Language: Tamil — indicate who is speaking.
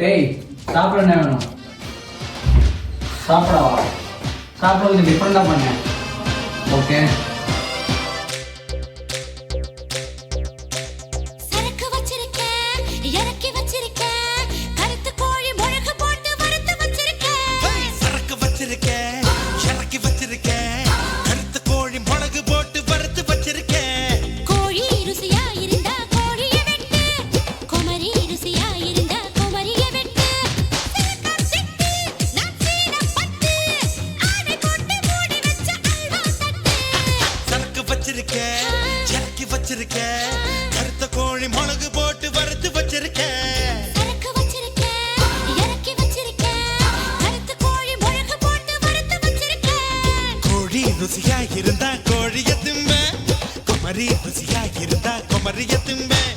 Speaker 1: டேய் சாப்பிட என்ன வேணும்? சாப்பிடவா? சாப்பிட கொஞ்சம் டிஃப்ரெண்டாக பண்ணேன். ஓகே
Speaker 2: கருத்த கோழி மிளகு போட்டு வறுத்து வச்சிருக்கேன். கோழி ருசியா இருந்தா கோழிய திம்ப, குமரி ருசியா இருந்தா குமரிய திம்ப.